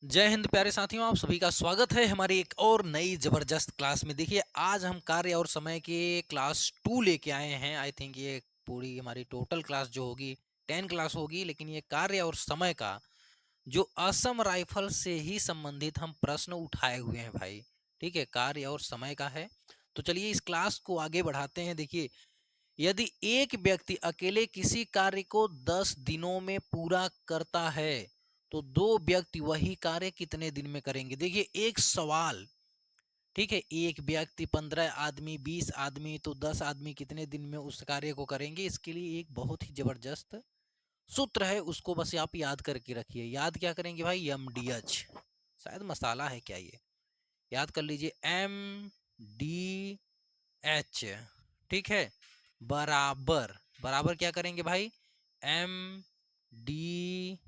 जय हिंद प्यारे साथियों, आप सभी का स्वागत है हमारी एक और नई जबरदस्त क्लास में। देखिए, आज हम कार्य और समय के क्लास 2 लेके आए हैं। आई थिंक ये पूरी हमारी टोटल क्लास जो होगी 10 क्लास होगी, लेकिन ये कार्य और समय का जो असम राइफल से ही संबंधित हम प्रश्न उठाए हुए हैं भाई। ठीक है, कार्य और समय का है। तो चलिए इस क्लास को आगे बढ़ाते हैं। देखिए, यदि एक व्यक्ति अकेले किसी कार्य को 10 दिनों में पूरा करता है तो दो व्यक्ति वही कार्य कितने दिन में करेंगे। देखिए, एक सवाल। ठीक है, एक व्यक्ति, 15 आदमी, 20 आदमी, तो 10 आदमी कितने दिन में उस कार्य को करेंगे। इसके लिए एक बहुत ही जबरदस्त सूत्र है, उसको बस आप याद करके रखिए। याद क्या करेंगे भाई? MDH, शायद मसाला है क्या ये, याद कर लीजिए। MDH, ठीक है, बराबर बराबर क्या करेंगे भाई? MDH।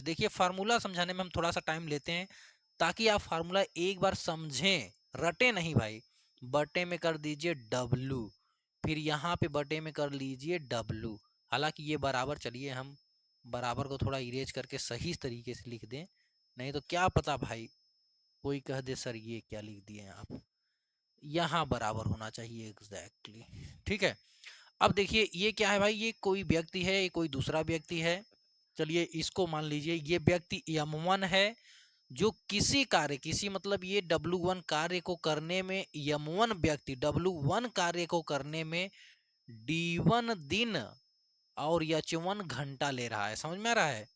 देखिए, फार्मूला समझाने में हम थोड़ा सा टाइम लेते हैं ताकि आप फार्मूला एक बार समझें, रटे नहीं भाई। बटे में कर दीजिए W, फिर यहाँ पे बटे में कर लीजिए W। हालांकि ये बराबर, चलिए हम बराबर को थोड़ा इरेज करके सही तरीके से लिख दें, नहीं तो क्या पता भाई कोई कह दे सर ये क्या लिख दिए आप। यहाँ बराबर होना चाहिए एग्जैक्टली। ठीक है, अब देखिए ये क्या है भाई? ये कोई व्यक्ति है, ये कोई दूसरा व्यक्ति है। चलिए इसको मान लीजिए ये व्यक्ति M1 है, जो किसी कार्य, किसी मतलब ये W1 कार्य को करने में, M1 व्यक्ति W1 कार्य को करने में D1 दिन और H1 घंटा ले रहा है। समझ में आ रहा है?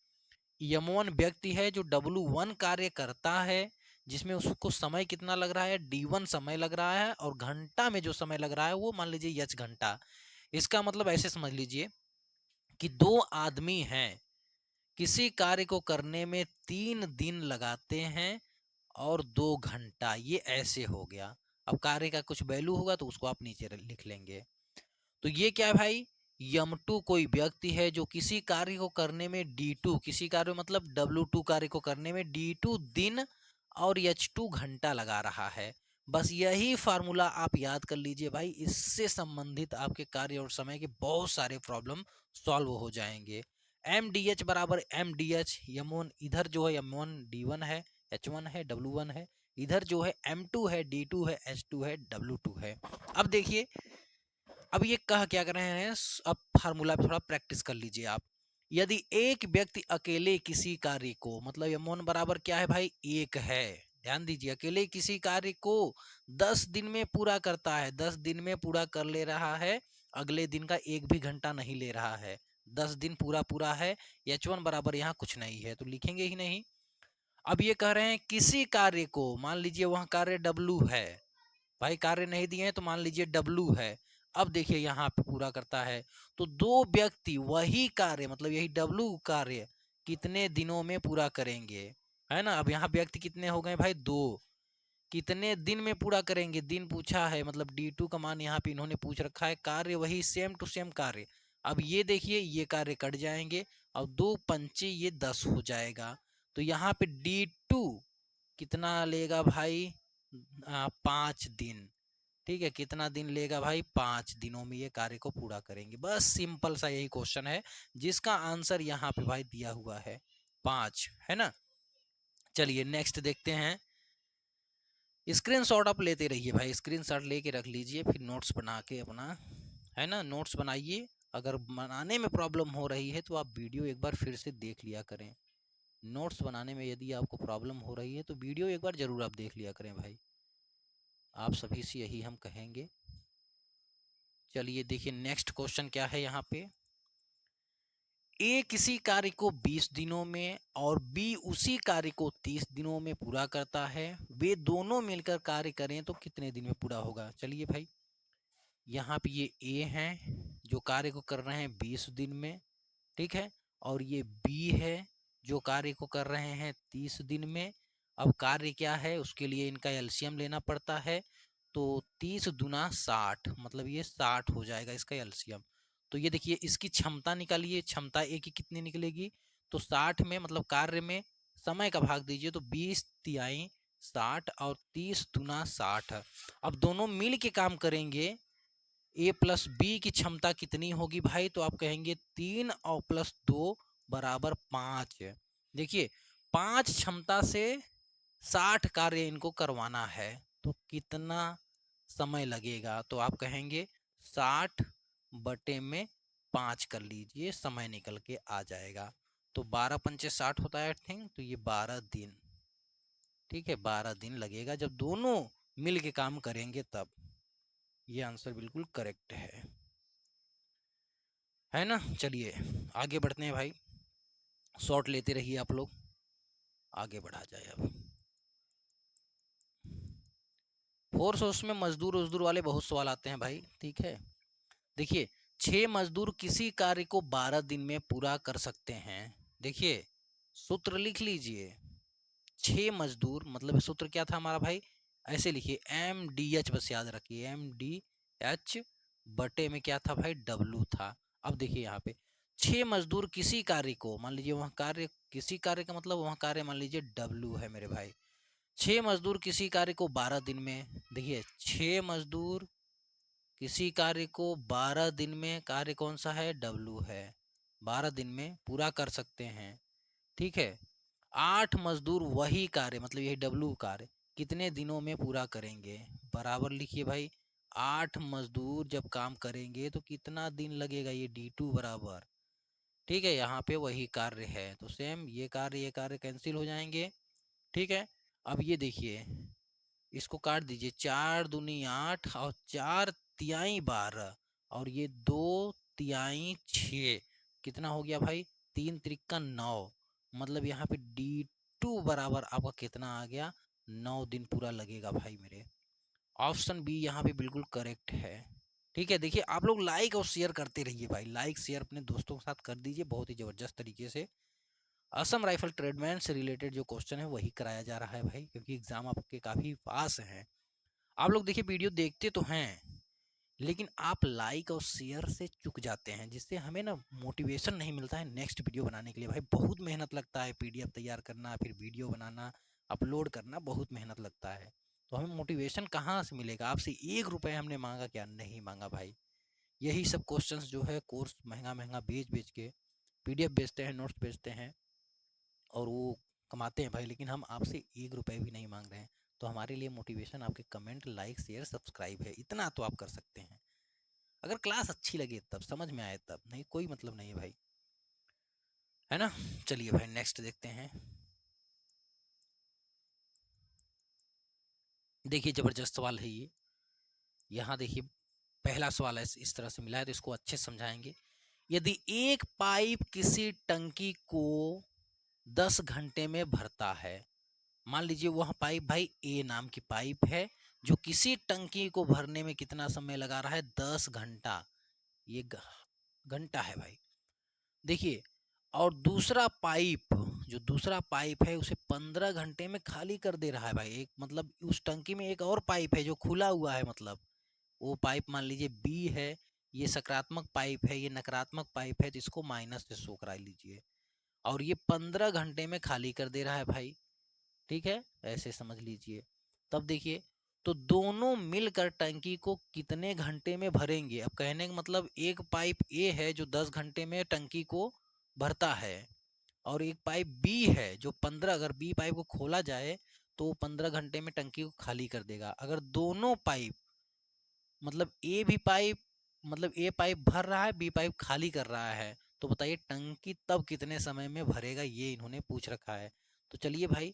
M1 व्यक्ति है जो W1 कार्य करता है, जिसमें उसको समय कितना लग रहा है? D1 समय लग रहा है, और घंटा में जो समय लग रहा है वो मान लीजिए H घंटा। इसका मतलब ऐसे समझ लीजिए कि दो आदमी हैं, किसी कार्य को करने में 3 दिन लगाते हैं और 2 घंटा, ये ऐसे हो गया। अब कार्य का कुछ वैल्यू होगा तो उसको आप नीचे लिख लेंगे। तो ये क्या है भाई? M2 कोई व्यक्ति है जो किसी कार्य को करने में D2, किसी कार्य मतलब W2 कार्य को करने में D2 दिन और H2 घंटा लगा रहा है। बस यही फार्मूला आप याद कर लीजिए भाई, इससे संबंधित आपके कार्य और समय के बहुत सारे प्रॉब्लम सॉल्व हो जाएंगे। MDH बराबर MDH, M1 इधर जो है M1 D1 है, H1 है, W1 है, इधर जो है M2 है, D2 है, H2 है, W2 है। अब देखिए, अब ये कह क्या कर रहे हैं, अब फार्मूला पे थोड़ा प्रैक्टिस कर लीजिए आप। यदि एक व्यक्ति अकेले किसी कार्य को, मतलब M1 बराबर क्या है भाई? 1 है। ध्यान दीजिए, अकेले किसी कार्य को 10 दिन में पूरा करता है, 10 दिन में पूरा कर ले रहा है, अगले दिन का एक भी घंटा नहीं ले रहा है, 10 दिन पूरा पूरा है। H1 बराबर यहाँ कुछ नहीं है तो लिखेंगे ही नहीं। अब ये कह रहे हैं किसी कार्य को, मान लीजिए वहां कार्य W है, भाई कार्य नहीं दिए हैं तो मान लीजिए W है। अब देखिए यहाँ पे पूरा करता है, तो दो व्यक्ति वही कार्य, मतलब यही W कार्य कितने दिनों में पूरा करेंगे, है ना। अब यहाँ व्यक्ति कितने हो गए भाई? 2। कितने दिन में पूरा करेंगे, दिन पूछा है, मतलब D2 का मान यहाँ पे इन्होंने पूछ रखा है, कार्य वही सेम टू सेम कार्य। अब ये देखिए ये कार्य कट जाएंगे, और 2 पंचे ये 10 हो जाएगा। तो यहाँ पे D2 कितना लेगा भाई? 5 दिन। ठीक है, कितना दिन लेगा भाई? 5 दिनों में ये कार्य को पूरा करेंगे। बस सिंपल सा यही क्वेश्चन है, जिसका आंसर यहाँ पे भाई दिया हुआ है 5, है ना। चलिए नेक्स्ट देखते हैं। स्क्रीनशॉट आप लेते रहिए भाई, स्क्रीनशॉट लेके रख लीजिए, फिर नोट्स बना के अपना, है ना, नोट्स बनाइए। अगर बनाने में प्रॉब्लम हो रही है तो आप वीडियो एक बार फिर से देख लिया करें। नोट्स बनाने में यदि आपको प्रॉब्लम हो रही है तो वीडियो एक बार जरूर आप देख लिया करें भाई, आप सभी से यही हम कहेंगे। चलिए देखिए नेक्स्ट क्वेश्चन क्या है यहाँ पे। ए किसी कार्य को 20 दिनों में और बी उसी कार्य को 30 दिनों में पूरा करता है, वे दोनों मिलकर कार्य करें तो कितने दिन में पूरा होगा। चलिए भाई, यहाँ पे ये ए हैं जो कार्य को कर रहे हैं 20 दिन में, ठीक है, और ये बी है जो कार्य को कर रहे हैं 30 दिन में। अब कार्य क्या है, उसके लिए इनका एलसीएम लेना पड़ता है, तो 30 दुना 60, मतलब ये 60 हो जाएगा इसका एलसीएम। तो ये देखिए इसकी क्षमता निकालिए, क्षमता ए की कितनी निकलेगी? तो 60 में, मतलब कार्य में समय का भाग दीजिए, तो 20 तिहाई 60 और 30 दुना 60। अब दोनों मिल के काम करेंगे, ए प्लस बी की क्षमता कितनी होगी भाई? तो आप कहेंगे 3 और +2 बराबर 5। देखिए 5 क्षमता से 60 कार्य इनको करवाना है, तो कितना समय लगेगा? तो आप कहेंगे 60 बटे में 5 कर लीजिए, समय निकल के आ जाएगा। तो 12 पंचे 60 होता है आई थिंक, तो ये 12 दिन, ठीक है, 12 दिन लगेगा जब दोनों मिल के काम करेंगे तब। ये आंसर बिल्कुल करेक्ट है ना। चलिए आगे बढ़ते हैं भाई, शॉर्ट लेते रहिए आप लोग, आगे बढ़ा जाए अब। फोर्स हाउस में मजदूर उजदूर वाले बहुत सवाल आते हैं भाई, ठीक है। देखिए 6 मजदूर किसी कार्य को 12 दिन में पूरा कर सकते हैं। देखिए सूत्र लिख लीजिए, 6 मजदूर, मतलब सूत्र क्या था हमारा भाई, ऐसे लिखिए MDH, बस याद रखिए MDH बटे में क्या था भाई, W था। अब देखिए यहाँ पे 6 मजदूर किसी कार्य को, मान लीजिए वहाँ कार्य, किसी कार्य का मतलब वहाँ कार्य मान लीजिए W है मेरे भाई। 6 मजदूर किसी कार्य को 12 दिन में, देखिए 6 मजदूर किसी कार्य को 12 दिन में, कार्य कौन सा है, W है, 12 दिन में पूरा कर सकते हैं, ठीक है। 8 मजदूर वही कार्य, मतलब यही W कार्य कितने दिनों में पूरा करेंगे, बराबर लिखिए भाई, 8 मजदूर जब काम करेंगे तो कितना दिन लगेगा, ये D2 बराबर, ठीक है, यहाँ पे वही कार्य है तो सेम ये कार्य कैंसिल हो जाएंगे, ठीक है। अब ये देखिए, इसको काट दीजिए, 4 दूनी 8 और 4 तिहाई 12 और ये 2 तिहाई 6, कितना हो गया भाई, 3 त्रिका 9, मतलब यहाँ पे D2 बराबर आपका कितना आ गया, 9 दिन पूरा लगेगा भाई मेरे। ऑप्शन बी यहाँ पे बिल्कुल करेक्ट है, ठीक है। देखिए आप लोग लाइक और शेयर करते रहिए भाई, लाइक शेयर अपने दोस्तों के साथ कर दीजिए, बहुत ही जबरदस्त तरीके से असम राइफल ट्रेडमैन से रिलेटेड जो क्वेश्चन है वही कराया जा रहा है भाई, क्योंकि एग्जाम आपके काफ़ी पास हैं। आप लोग देखिए वीडियो देखते तो हैं, लेकिन आप लाइक और शेयर से चूक जाते हैं, जिससे हमें ना मोटिवेशन नहीं मिलता है नेक्स्ट वीडियो बनाने के लिए। भाई बहुत मेहनत लगता है, PDF तैयार करना, फिर वीडियो बनाना, अपलोड करना, बहुत मेहनत लगता है। तो हमें मोटिवेशन कहाँ से मिलेगा? आपसे 1 रुपये हमने मांगा क्या? नहीं मांगा भाई। यही सब क्वेश्चंस जो है कोर्स महंगा महंगा बेच बेच के, PDF बेचते हैं, नोट्स बेचते हैं और वो कमाते हैं भाई, लेकिन हम आपसे 1 रुपये भी नहीं मांग रहे हैं। तो हमारे लिए मोटिवेशन आपके कमेंट, लाइक, शेयर, सब्सक्राइब है, इतना तो आप कर सकते हैं। अगर क्लास अच्छी लगे तब, समझ में आए तब, नहीं कोई मतलब नहीं है भाई, है ना। चलिए भाई नेक्स्ट देखते हैं। देखिए जबरदस्त सवाल है ये, यहाँ देखिए पहला सवाल है इस तरह से मिला है, तो इसको अच्छे से समझाएंगे। यदि एक पाइप किसी टंकी को 10 घंटे में भरता है, मान लीजिए वह पाइप भाई ए नाम की पाइप है, जो किसी टंकी को भरने में कितना समय लगा रहा है, 10 घंटा, ये घंटा है भाई। देखिए और दूसरा पाइप, जो दूसरा पाइप है उसे 15 घंटे में खाली कर दे रहा है भाई। एक मतलब उस टंकी में एक और पाइप है जो खुला हुआ है, मतलब वो पाइप मान लीजिए बी है, ये सकारात्मक पाइप है, ये नकारात्मक पाइप है, तो इसको माइनस से शो करा लीजिए, और ये 15 घंटे में खाली कर दे रहा है भाई, ठीक है, ऐसे समझ लीजिए। तब देखिए तो दोनों मिलकर टंकी को कितने घंटे में भरेंगे? अब कहने का मतलब एक पाइप ए है जो 10 घंटे में टंकी को भरता है, और एक पाइप बी है जो 15, अगर बी पाइप को खोला जाए तो 15 घंटे में टंकी को खाली कर देगा। अगर दोनों पाइप, मतलब ए भी पाइप, मतलब ए पाइप भर रहा है, बी पाइप खाली कर रहा है, तो बताइए टंकी तब कितने समय में भरेगा, ये इन्होंने पूछ रखा है। तो चलिए भाई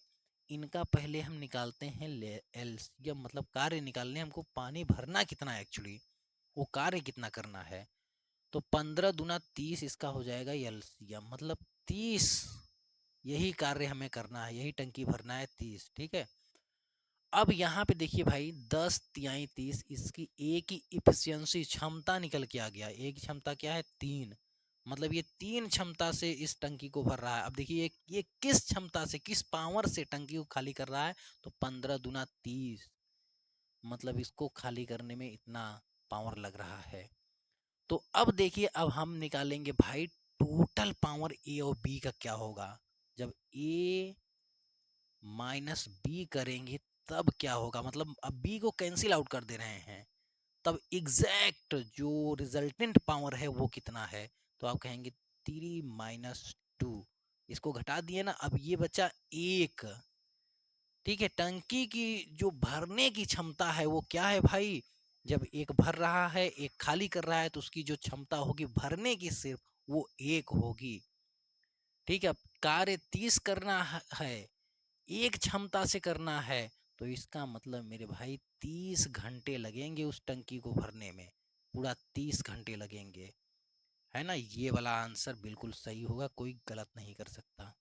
इनका पहले हम निकालते हैं एलसीएम, मतलब कार्य निकालने, हमको पानी भरना कितना है एक्चुअली, वो कार्य कितना करना है। तो 15 दूना 30, इसका हो जाएगा एलसीएम, मतलब 30, यही कार्य हमें करना है, यही टंकी भरना है 30, ठीक है। अब यहाँ पे देखिए भाई 10 तिहाई 30, इसकी एक की इफिशियंसी क्षमता निकल के आ गया, एक क्षमता क्या है 3, मतलब ये 3 क्षमता से इस टंकी को भर रहा है। अब देखिए ये किस क्षमता से, किस पावर से टंकी को खाली कर रहा है, तो 15 दूना 30, मतलब इसको खाली करने में इतना पावर लग रहा है। तो अब देखिए अब हम निकालेंगे भाई टोटल पावर ए और बी का क्या होगा, जब ए माइनस बी करेंगे तब क्या होगा, मतलब अब बी को कैंसिल आउट कर दे रहे हैं, तब एग्जैक्ट जो रिजल्टेंट पावर है वो कितना है, तो आप कहेंगे 3 - 2, इसको घटा दिए ना, अब ये बचा 1। ठीक है, टंकी की जो भरने की क्षमता है वो क्या है भाई, जब एक भर रहा है एक खाली कर रहा है तो उसकी जो क्षमता होगी भरने की सिर्फ वो 1 होगी। ठीक है, कार्य 30 करना है, एक क्षमता से करना है, तो इसका मतलब मेरे भाई 30 घंटे लगेंगे उस टंकी को भरने में, पूरा 30 घंटे लगेंगे, है ना। ये वाला आंसर बिल्कुल सही होगा, कोई गलत नहीं कर सकता।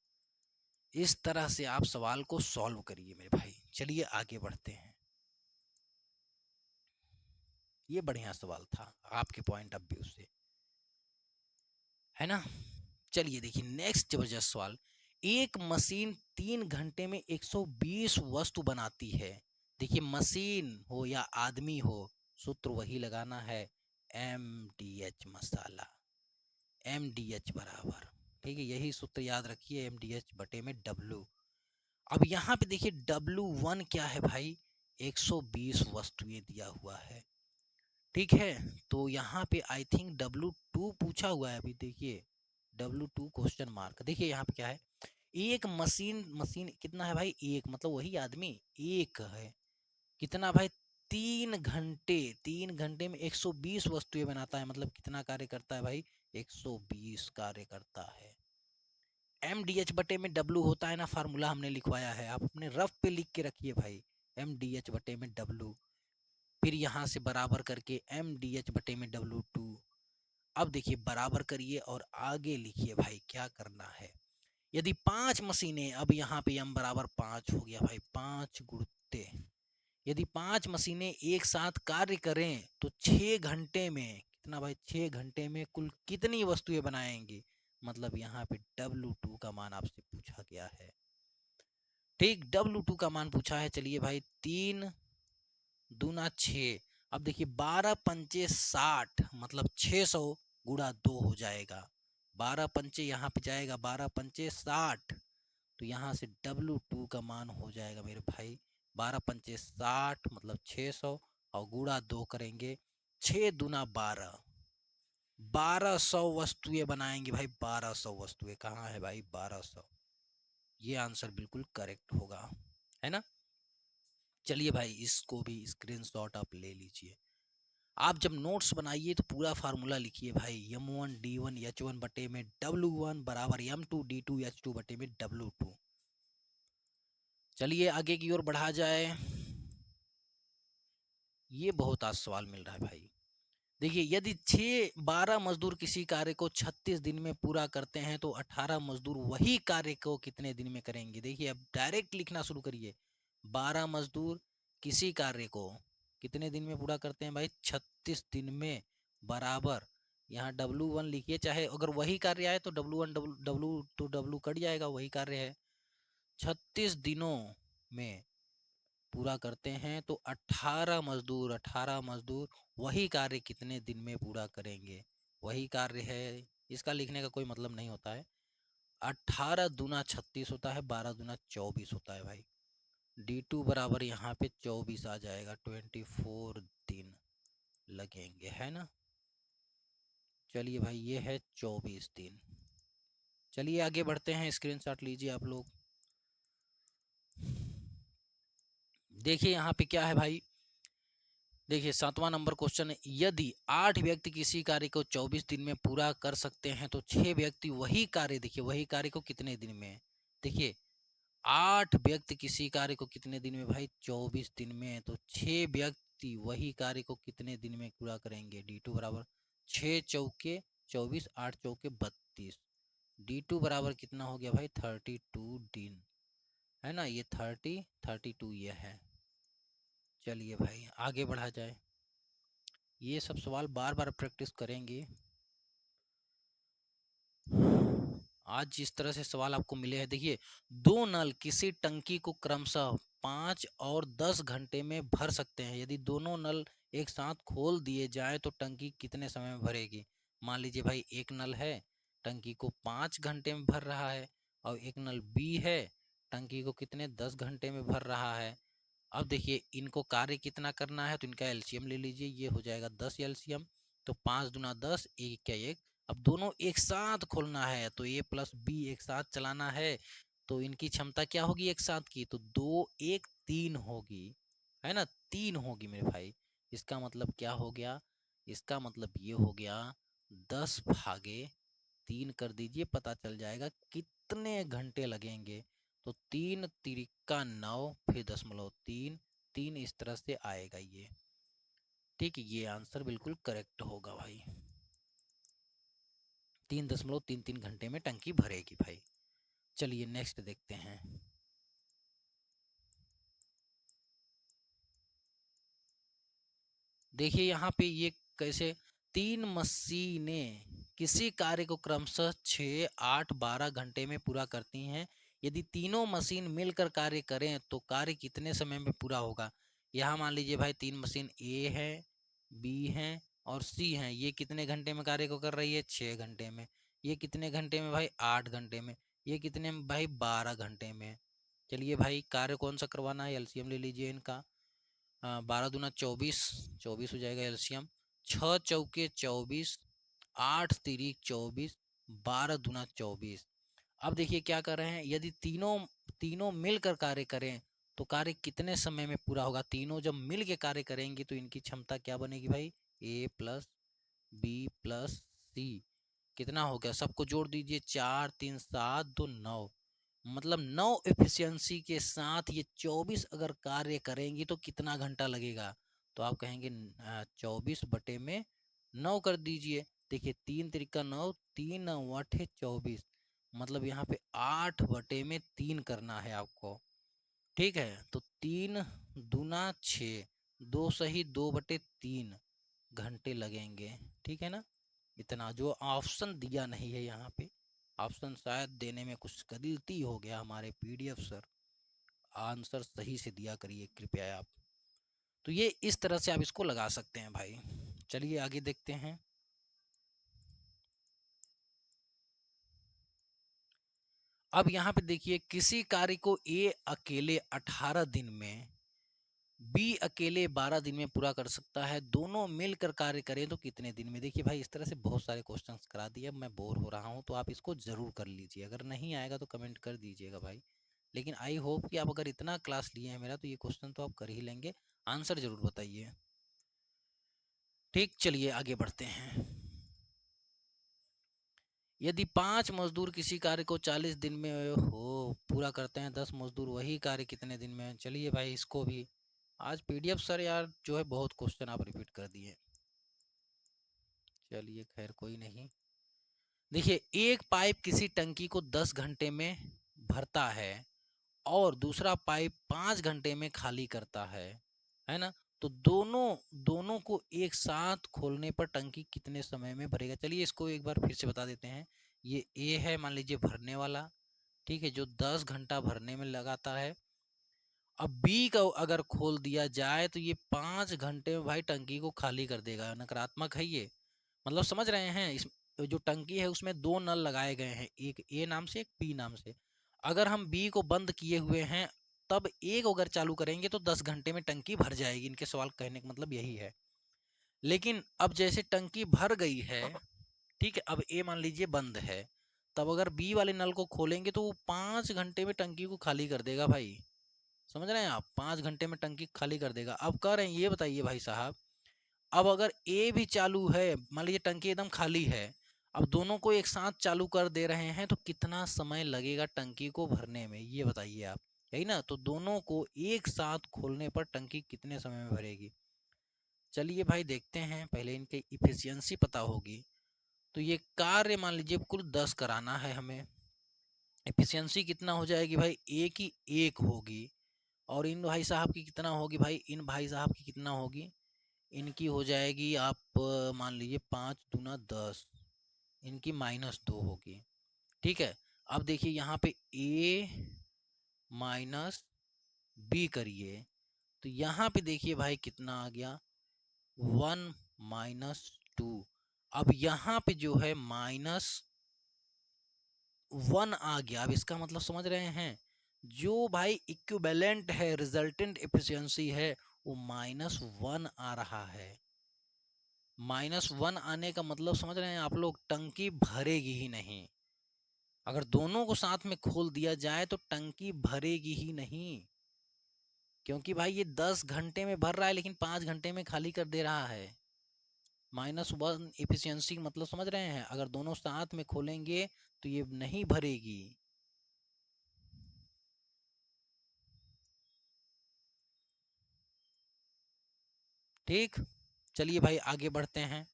इस तरह से आप सवाल को सॉल्व करिए मेरे भाई। चलिए आगे बढ़ते हैं। ये बढ़िया सवाल था, आपके पॉइंट ऑफ व्यू से, है ना। चलिए देखिए नेक्स्ट जबरदस्त सवाल। एक मशीन 3 घंटे में 120 वस्तु बनाती है। देखिए मशीन हो या आदमी हो, सूत्र वही लगाना है, MDH मसाला, MDH बराबर, ठीक है, यही सूत्र याद रखिए, MDH बटे में W। अब यहाँ पे देखिए W1 क्या है भाई, 120 वस्तुएं दिया हुआ है। ठीक है, तो यहाँ पे आई थिंक W2 पूछा हुआ है, अभी देखिए W2 क्वेश्चन मार्क। देखिए यहाँ पे क्या है, एक मशीन, मशीन कितना है भाई, एक, मतलब वही आदमी एक है, कितना भाई, 3 घंटे, 3 घंटे में 120 वस्तुएं बनाता है, मतलब कितना कार्य करता है भाई, 120 कार्य करता है। MDH बटे में W होता है ना, फार्मूला हमने लिखवाया है, आप अपने रफ पे लिख के रखिए भाई, MDH बटे में W, फिर यहाँ से बराबर करके MDH बटे में W2। अब देखिए बराबर करिए और आगे लिखिए भाई क्या करना है। यदि 5 मशीनें, अब यहाँ पे m बराबर 5 हो गया भाई, 5 गुणुत्ते, यदि 5 मशीनें एक साथ कार्य करें तो 6 घंटे में कितना भाई, 6 घंटे में कुल कितनी वस्तुएं बनाएंगी, मतलब यहाँ पे W2 का मान आपसे पूछा गया है। ठीक, W2 का मान पूछा है। चलिए भाई 3 दूना 6, अब देखिए 12 पंचे 60, मतलब 600 गुणा 2 हो जाएगा, 12 पंचे यहाँ पे जाएगा, 12 पंचे 60, तो यहाँ से W2 का मान हो जाएगा मेरे भाई 12 पंचे 60 मतलब 600, और गुणा 2 करेंगे, 6 दूना 12, 1200 वस्तुएं बनाएंगे भाई, 1200 वस्तुएं, कहाँ है भाई 1200, ये आंसर बिल्कुल करेक्ट होगा, है ना। चलिए भाई इसको भी स्क्रीनशॉट आप ले लीजिए। आप जब नोट्स बनाइए तो पूरा फार्मूला लिखिए भाई, M1D1H1 बटे में W1 बराबर M2D2H2 बटे में W2। चलिए आगे की ओर बढ़ा जाए। ये बहुत आज सवाल मिल रहा है भाई। देखिए यदि 12 मजदूर किसी कार्य को 36 दिन में पूरा करते हैं तो 18 मजदूर वही कार्य को कितने दिन में करेंगे। देखिए अब डायरेक्ट लिखना शुरू करिए, 12 मजदूर किसी कार्य को कितने दिन में पूरा करते हैं भाई, 36 दिन में, बराबर यहाँ W1 लिखिए, चाहे अगर वही कार्य आए तो W1 W तो W कट जाएगा, वही कार्य है, 36 दिनों में पूरा करते हैं तो 18 मजदूर वही कार्य कितने दिन में पूरा करेंगे, वही कार्य है, इसका लिखने का कोई मतलब नहीं होता है। 18 दूना 36 होता है, 12 दूना 24 होता है भाई, D2 बराबर यहाँ पे 24 आ जाएगा, 24 दिन लगेंगे, है ना। चलिए भाई ये है 24 दिन। चलिए आगे बढ़ते हैं, स्क्रीनशॉट लीजिए आप लोग। देखिए यहाँ पे क्या है भाई, देखिए 7वां नंबर क्वेश्चन है, यदि 8 व्यक्ति किसी कार्य को 24 दिन में पूरा कर सकते हैं तो 6 व्यक्ति वही कार्य, देखिए वही कार्य को कितने दिन में, देखिए 8 व्यक्ति किसी कार्य को कितने दिन में भाई, 24 दिन में, तो 6 व्यक्ति वही कार्य को कितने दिन में पूरा करेंगे। D2 बराबर 6 चौके 24, 8 चौके 32, D2 बराबर कितना हो गया भाई 32 दिन, है ना, ये 32 ये है। चलिए भाई आगे बढ़ा जाए, ये सब सवाल बार बार प्रैक्टिस करेंगे। आज जिस तरह से सवाल आपको मिले हैं, देखिए 2 नल किसी टंकी को क्रमशः 5 और 10 घंटे में भर सकते हैं। यदि दोनों नल एक साथ खोल दिए जाए तो टंकी कितने समय में भरेगी। मान लीजिए भाई एक नल है, टंकी को 5 घंटे में भर रहा है, और एक नल बी है, टंकी को कितने 10 घंटे में भर रहा है। अब देखिए इनको कार्य कितना करना है, तो इनका एलसीएम ले लीजिए, ये हो जाएगा 10 एलसीएम, तो 5 दूना 10, एक क्या एक, अब दोनों एक साथ खोलना है तो ए प्लस बी एक साथ चलाना है, तो इनकी क्षमता क्या होगी एक साथ की, तो 2 1 3 होगी, है ना, 3 होगी मेरे भाई। इसका मतलब क्या हो गया, इसका मतलब ये हो गया 10/3 कर दीजिए, पता चल जाएगा कितने घंटे लगेंगे। तो 3 तिरिका 9 फिर 0.3, 3 इस तरह से आएगा ये। ठीक है, ये आंसर बिल्कुल करेक्ट होगा भाई। 3.33 घंटे में टंकी भरेगी भाई। चलिए नेक्स्ट देखते हैं। देखिए यहाँ पे ये कैसे, 3 मशीनें किसी कार्य को क्रमशः 6 8 12 घंटे में पूरा करती हैं। यदि तीनों मशीन मिलकर कार्य करें तो कार्य कितने समय में पूरा होगा। यहाँ मान लीजिए भाई 3 मशीन ए है, बी है और सी है। ये कितने घंटे में कार्य को कर रही है, 6 घंटे में। ये कितने घंटे में भाई, 8 घंटे में। ये कितने में भाई, 12 घंटे में। चलिए भाई कार्य कौन सा करवाना है, एलसीएम ले लीजिए इनका। 12 दूना 24, 24 हो जाएगा एलसीएम। 6 चौके 24, 8 तिरिक 24, 12 दूना 24। अब देखिए क्या कर रहे हैं, यदि तीनों तीनों मिलकर कार्य करें तो कार्य कितने समय में पूरा होगा। तीनों जब मिल के कार्य करेंगे तो इनकी क्षमता क्या बनेगी भाई, ए प्लस बी प्लस सी। कितना हो गया, सबको जोड़ दीजिए, 4 3 7 2 9। मतलब 9 एफिशिएंसी के साथ ये 24 अगर कार्य करेंगी तो कितना घंटा लगेगा। तो आप कहेंगे 24/9 कर दीजिए। देखिए 3 तिरिका 9, 3 9 8 24, मतलब यहाँ पे 8/3 करना है आपको। ठीक है, तो 3 दूना 6, 2 सही 2/3 घंटे लगेंगे। ठीक है ना, इतना जो ऑप्शन दिया नहीं है यहाँ पे, ऑप्शन शायद देने में कुछ गलती हो गया हमारे पीडीएफ सर। आंसर सही से दिया करिए कृपया आप। तो ये इस तरह से आप इसको लगा सकते हैं भाई। चलिए आगे देखते हैं। अब यहाँ पे देखिए, किसी कार्य को ए अकेले 18 दिन में, बी अकेले 12 दिन में पूरा कर सकता है। दोनों मिलकर कार्य करें तो कितने दिन में। देखिए भाई इस तरह से बहुत सारे क्वेश्चंस करा दिए, मैं बोर हो रहा हूँ, तो आप इसको जरूर कर लीजिए। अगर नहीं आएगा तो कमेंट कर दीजिएगा भाई। लेकिन आई होप कि आप अगर इतना क्लास लिए हैं मेरा तो ये क्वेश्चन तो आप कर ही लेंगे। आंसर जरूर बताइए। ठीक, चलिए आगे बढ़ते हैं। यदि 5 मजदूर किसी कार्य को 40 दिन में हो पूरा करते हैं, 10 मजदूर वही कार्य कितने दिन में। चलिए भाई इसको भी, आज पीडीएफ सर यार जो है बहुत क्वेश्चन आप रिपीट कर दिए। चलिए खैर कोई नहीं। देखिए एक पाइप किसी टंकी को 10 घंटे में भरता है और दूसरा पाइप 5 घंटे में खाली करता है ना। तो दोनों दोनों को एक साथ खोलने पर टंकी कितने समय में भरेगा। चलिए इसको एक बार फिर से बता देते हैं। ये ए है मान लीजिए भरने वाला, ठीक है, जो 10 घंटा भरने में लगाता है। अब बी का अगर खोल दिया जाए तो ये 5 घंटे में भाई टंकी को खाली कर देगा। नकारात्मक है ये, मतलब समझ रहे हैं। इस जो टंकी है उसमें 2 नल लगाए गए हैं, एक ए नाम से एक बी नाम से। अगर हम बी को बंद किए हुए हैं तब एक अगर चालू करेंगे तो 10 घंटे में टंकी भर जाएगी। इनके सवाल कहने का मतलब यही है। लेकिन अब जैसे टंकी भर गई है, ठीक है, अब ए मान लीजिए बंद है, तब अगर बी वाले नल को खोलेंगे तो वो 5 घंटे में टंकी को खाली कर देगा भाई। समझ रहे हैं आप, 5 घंटे में टंकी खाली कर देगा। अब कह रहे हैं ये बताइए भाई साहब, अब अगर ए भी चालू है, मान लीजिए टंकी एकदम खाली है, अब दोनों को एक साथ चालू कर दे रहे हैं तो कितना समय लगेगा टंकी को भरने में, ये बताइए आप। यही ना, तो दोनों को एक साथ खोलने पर टंकी कितने समय में भरेगी। चलिए भाई देखते हैं, पहले इनकी इफिशियंसी पता होगी। तो ये कार्य मान लीजिए कुल 10 कराना है हमें। इफिशियंसी कितना हो जाएगी भाई, ए की 1 होगी और इन भाई साहब की कितना होगी भाई, इन भाई साहब की कितना होगी, इनकी हो जाएगी आप मान लीजिए 5 दूना 10, इनकी -2 होगी। ठीक है, अब देखिए यहाँ पे ए माइनस बी करिए तो यहाँ पे देखिए भाई कितना आ गया, 1 - 2। अब यहाँ पे जो है -1 आ गया। अब इसका मतलब समझ रहे हैं, जो भाई इक्विवेलेंट है, रिजल्टेंट एफिशिएंसी है, वो -1 आ रहा है। -1 आने का मतलब समझ रहे हैं आप लोग, टंकी भरेगी ही नहीं। अगर दोनों को साथ में खोल दिया जाए तो टंकी भरेगी ही नहीं, क्योंकि भाई ये 10 घंटे में भर रहा है लेकिन 5 घंटे में खाली कर दे रहा है। -1 एफिशिएंसी मतलब समझ रहे हैं, अगर दोनों साथ में खोलेंगे तो ये नहीं भरेगी। ठीक, चलिए भाई आगे बढ़ते हैं।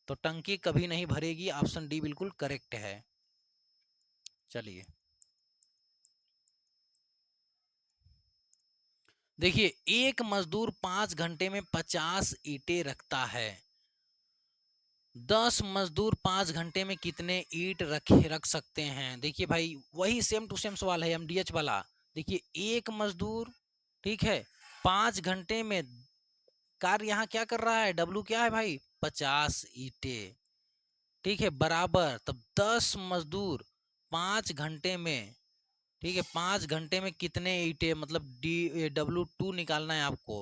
तो टंकी कभी नहीं भरेगी, ऑप्शन डी बिल्कुल करेक्ट है। चलिए देखिए, एक मजदूर 5 घंटे में 50 ईंटें रखता है। 10 मजदूर 5 घंटे में कितने ईंट रख सकते हैं? देखिए भाई, वही सेम टू सेम सवाल है एमडीएच वाला। देखिए, एक मजदूर, ठीक है, 5 घंटे में कार्य यहाँ क्या कर रहा है, डब्लू क्या है भाई, 50 ईंटें, ठीक है, बराबर तब 10 मजदूर 5 घंटे में, ठीक है, 5 घंटे में कितने ईंटें, मतलब डी W2 निकालना है आपको,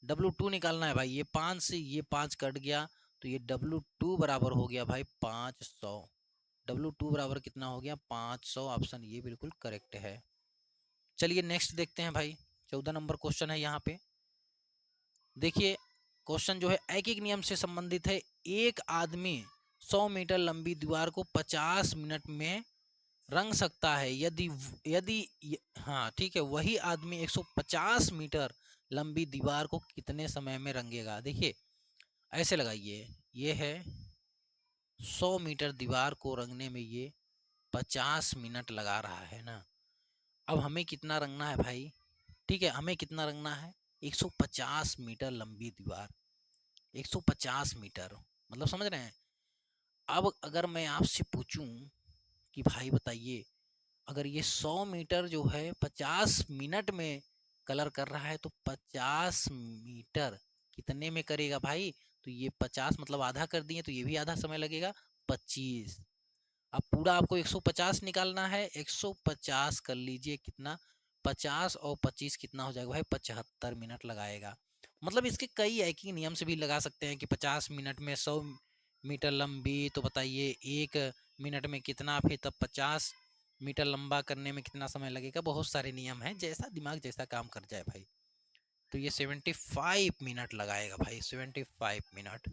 W2 निकालना है भाई। ये 5 से ये 5 कट गया तो ये W2 बराबर हो गया भाई 500। W2 बराबर कितना हो गया, 500। ऑप्शन ये बिल्कुल करेक्ट है। चलिए नेक्स्ट देखते हैं भाई, 14 नंबर क्वेश्चन है यहाँ पे। देखिए, क्वेश्चन जो है एक एक नियम से संबंधित है। एक आदमी 100 मीटर लंबी दीवार को 50 मिनट में रंग सकता है, यदि यदि हाँ ठीक है, वही आदमी 150 मीटर लंबी दीवार को कितने समय में रंगेगा? देखिए ऐसे लगाइए, ये है 100 मीटर दीवार को रंगने में ये 50 मिनट लगा रहा है ना। अब हमें कितना रंगना है भाई, ठीक है, हमें कितना रंगना है, 150 मीटर लंबी दीवार, 150 मीटर, मतलब समझ रहे हैं। अब अगर मैं आपसे पूछूं कि भाई बताइए, अगर ये 100 मीटर जो है 50 मिनट में कलर कर रहा है तो 50 मीटर कितने में करेगा भाई? तो ये 50 मतलब आधा कर दिए तो ये भी आधा समय लगेगा, 25। अब पूरा आपको 150 निकालना है, 150 कर लीजिए, कितना, 50 और 25 कितना हो जाएगा भाई, 75 मिनट लगाएगा। मतलब इसके कई एक ही नियम से भी लगा सकते हैं कि 50 मिनट में 100 मीटर लंबी, तो बताइए 1 मिनट में कितना, फिर तब 50 मीटर लंबा करने में कितना समय लगेगा। बहुत सारे नियम हैं, जैसा दिमाग जैसा काम कर जाए भाई। तो ये 75 मिनट लगाएगा भाई, 75 मिनट।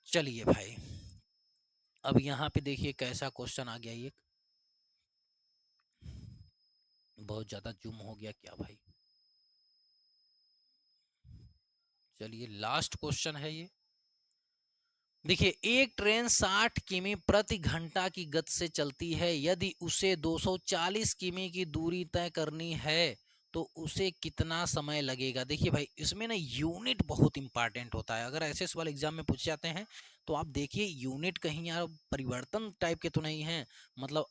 चलिए भाई, अब यहाँ पे देखिए कैसा क्वेश्चन आ गया ये, बहुत ज्यादा जूम हो गया क्या भाई। चलिए लास्ट क्वेश्चन है ये। देखिए, एक ट्रेन 60 किमी प्रति घंटा की गति से चलती है, यदि उसे 240 किमी की दूरी तय करनी है तो उसे कितना समय लगेगा? देखिए भाई, इसमें ना यूनिट बहुत इंपॉर्टेंट होता है। अगर ऐसे सवाल एग्जाम में पूछे जाते हैं तो आप देखिए यूनिट कहीं यार परिवर्तन टाइप के तो नहीं है, मतलब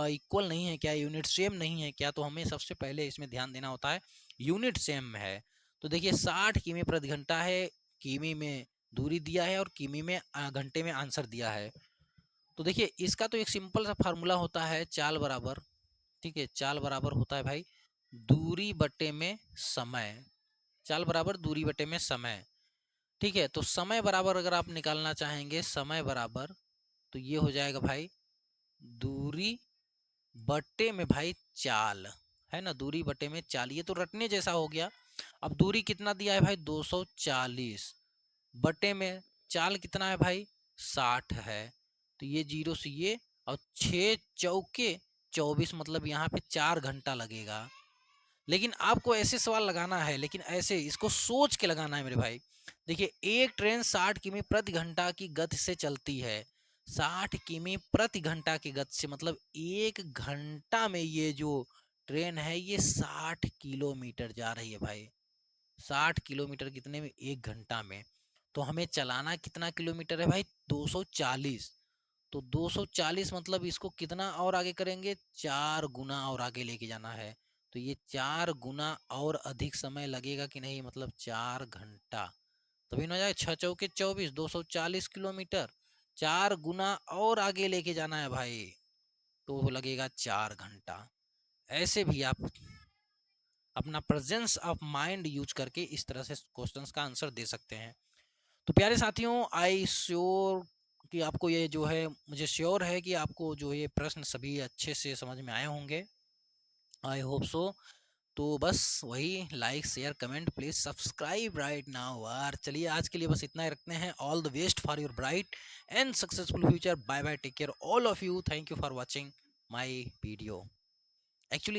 इक्वल नहीं है क्या, यूनिट सेम नहीं है क्या? तो हमें सबसे पहले इसमें ध्यान देना होता है यूनिट सेम है। तो देखिए 60 किमी प्रति घंटा है, किमी में दूरी दिया है और किमी में घंटे में आंसर दिया है। तो देखिए इसका तो एक सिंपल सा फार्मूला होता है, चाल बराबर, ठीक है, चाल बराबर होता है भाई दूरी बटे में समय, चाल बराबर दूरी बटे में समय, ठीक है। तो समय बराबर अगर आप निकालना चाहेंगे, समय बराबर, तो ये हो जाएगा भाई दूरी बटे में भाई चाल, है ना, दूरी बटे में चाल, ये तो रटने जैसा हो गया। अब दूरी कितना दिया है भाई, 240, बटे में चाल कितना है भाई, 60 है, तो ये जीरो से ये, और 6 चौके 24, मतलब यहाँ पे 4 घंटा लगेगा। लेकिन आपको ऐसे सवाल लगाना है, लेकिन ऐसे इसको सोच के लगाना है मेरे भाई। देखिए, एक ट्रेन 60 किमी प्रति घंटा की गति से चलती है, 60 किमी प्रति घंटा की गति से, मतलब 1 घंटा में ये जो ट्रेन है ये 60 किलोमीटर जा रही है भाई। 60 किलोमीटर कितने में, 1 घंटा में। तो हमें चलाना कितना किलोमीटर है भाई, 240। तो 240 मतलब इसको कितना और आगे करेंगे, 4 गुना और आगे लेके जाना है। तो ये 4 गुना और अधिक समय लगेगा कि नहीं, मतलब 4 घंटा। तभी ना जाए, 6 चौके 24, 240 किलोमीटर, 4 गुना और आगे लेके जाना है भाई, तो लगेगा 4 घंटा। ऐसे भी आप अपना प्रेजेंस ऑफ माइंड यूज करके इस तरह से क्वेश्चंस का आंसर दे सकते हैं। तो प्यारे साथियों, आई श्योर कि आपको ये जो है, मुझे श्योर है कि आपको जो ये प्रश्न सभी अच्छे से समझ में आए होंगे। I hope so. तो बस वही like share comment please subscribe right now यार। चलिए आज के लिए बस इतना ही रखते हैं। All the best for your bright and successful future. Bye bye, take care all of you. Thank you for watching my video. Actually